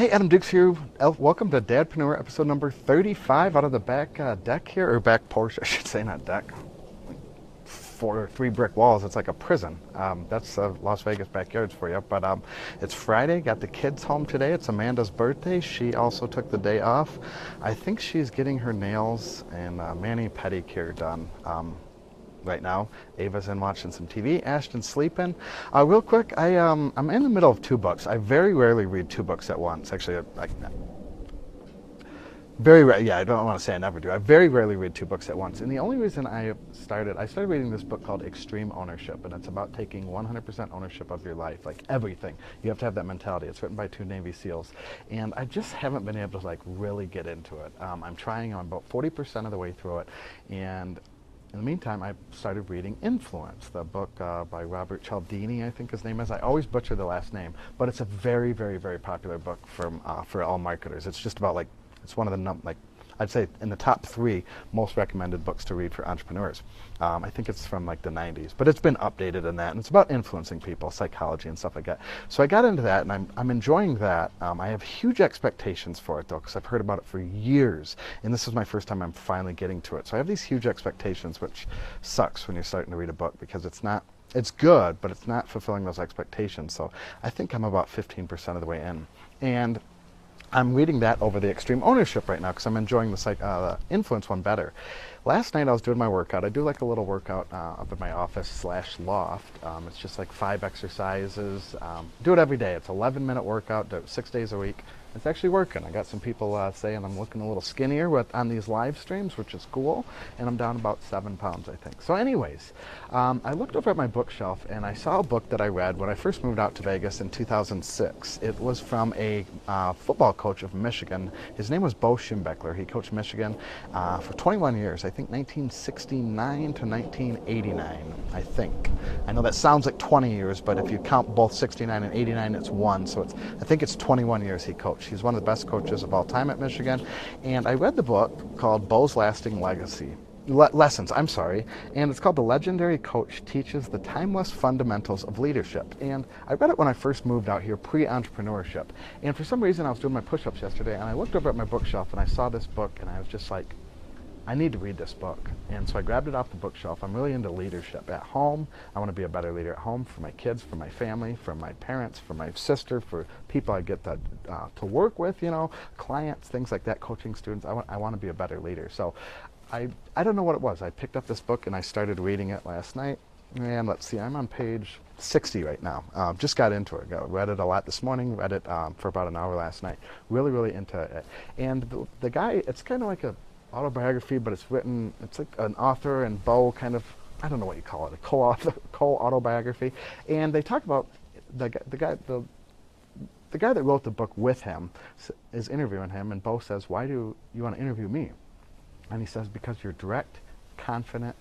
Hey, Adam Dukes here. Welcome to Dad-preneur episode number 35 out of the back deck here, or back porch, I should say, not deck. Three brick walls. It's like a prison. That's Las Vegas backyards for you. But it's Friday. Got the kids home today. It's Amanda's birthday. She also took the day off. I think she's getting her nails and mani pedicure done. Right now, Ava's in watching some TV. Ashton's sleeping. Real quick, I'm in the middle of two books. I very rarely read two books at once. Actually, very rare. Yeah, I don't want to say I never do. I very rarely read two books at once. And the only reason I started reading this book called Extreme Ownership, and it's about taking 100% ownership of your life, like everything. You have to have that mentality. It's written by two Navy SEALs, and I just haven't been able to really get into it. I'm trying. I'm about 40% of the way through it, and in the meantime, I started reading Influence, the book by Robert Cialdini, I think his name is. I always butcher the last name, but it's a very, very, very popular book for all marketers. It's just about it's one of the I'd say in the top 3 most recommended books to read for entrepreneurs. I think it's from the 90s, but it's been updated in that, and it's about influencing people, psychology and stuff like that. So I got into that, and I'm enjoying that. I have huge expectations for it though, because I've heard about it for years, and this is my first time I'm finally getting to it. So I have these huge expectations, which sucks when you're starting to read a book, because it's good, but it's not fulfilling those expectations. So I think I'm about 15% of the way in, and I'm reading that over the Extreme Ownership right now because I'm enjoying the Influence one better. Last night I was doing my workout. I do a little workout up at my office / loft. It's just 5 exercises. Do it every day. It's 11-minute workout, 6 days a week. It's actually working. I got some people saying I'm looking a little skinnier on these live streams, which is cool, and I'm down about 7 pounds, I think. So anyways, I looked over at my bookshelf, and I saw a book that I read when I first moved out to Vegas in 2006. It was from a football coach of Michigan. His name was Bo Schembechler. He coached Michigan for 21 years, I think 1969 to 1989, I think. I know that sounds like 20 years, but if you count both 69 and 89, it's one. So I think it's 21 years he coached. He's one of the best coaches of all time at Michigan. And I read the book called Bo's Lasting Legacy. Lessons, I'm sorry. And it's called The Legendary Coach Teaches the Timeless Fundamentals of Leadership. And I read it when I first moved out here, pre-entrepreneurship. And for some reason, I was doing my push-ups yesterday, and I looked over at my bookshelf, and I saw this book, and I was just like, I need to read this book. And so I grabbed it off the bookshelf. I'm really into leadership at home. I want to be a better leader at home for my kids, for my family, for my parents, for my sister, for people I get to work with, clients, things like that, coaching students. I want to be a better leader. So I don't know what it was. I picked up this book and I started reading it last night. And let's see, I'm on page 60 right now. Just got into it. Read it a lot this morning. Read it for about an hour last night. Really, really into it. And the guy, it's kind of like a autobiography, but it's like an author and Bo kind of, I don't know what you call it, a co-autobiography. And they talk about the guy that wrote the book with him is interviewing him, and Bo says, "Why do you want to interview me?" And he says, "Because you're direct, confident."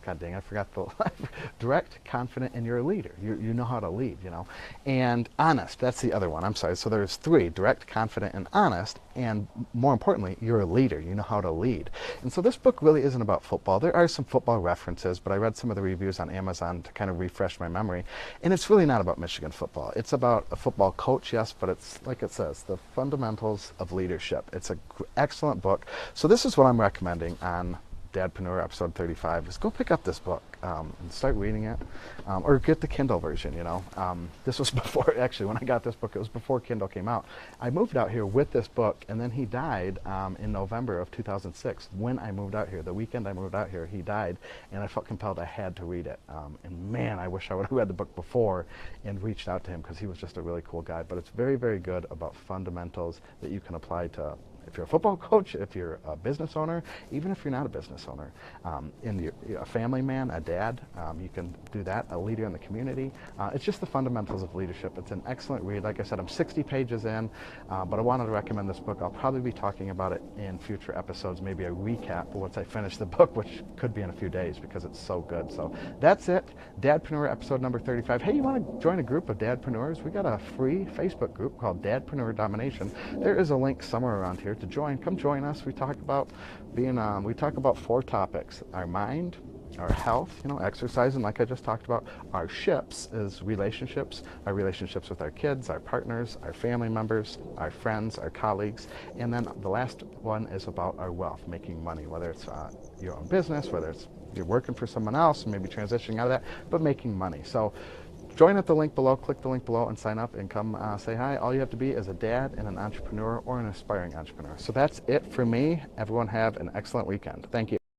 God dang, I forgot the direct, confident, and you're a leader. You know how to lead, And honest, that's the other one. I'm sorry. So there's 3, direct, confident, and honest. And more importantly, you're a leader. You know how to lead. And so this book really isn't about football. There are some football references, but I read some of the reviews on Amazon to kind of refresh my memory. And it's really not about Michigan football. It's about a football coach, yes, but it's like it says, the fundamentals of leadership. It's an excellent book. So this is what I'm recommending on Dad-preneur episode 35 is go pick up this book and start reading it, or get the Kindle version. This was before, actually, when I got this book, it was before Kindle came out. I moved out here with this book, and then he died in November of 2006. When I moved out here, the weekend I moved out here, he died, and I felt compelled I had to read it. And man, I wish I would have read the book before and reached out to him, because he was just a really cool guy. But it's very, very good about fundamentals that you can apply to if you're a football coach, if you're a business owner, even if you're not a business owner, and you're a family man, a dad, you can do that, a leader in the community. It's just the fundamentals of leadership. It's an excellent read. Like I said, I'm 60 pages in, but I wanted to recommend this book. I'll probably be talking about it in future episodes, maybe a recap once I finish the book, which could be in a few days because it's so good. So that's it. Dad-preneur episode number 35. Hey, you want to join a group of dadpreneurs? We got a free Facebook group called Dad-preneur Domination. There is a link somewhere around here to join. Come join us. We talk about 4 topics: our mind, our health, exercise, and like I just talked about. Our ships is relationships, our relationships with our kids, our partners, our family members, our friends, our colleagues. And then the last one is about our wealth, making money, whether it's your own business, whether it's you're working for someone else, maybe transitioning out of that, but making money. So join at the link below, click the link below and sign up and come say hi. All you have to be is a dad and an entrepreneur or an aspiring entrepreneur. So that's it for me. Everyone have an excellent weekend. Thank you.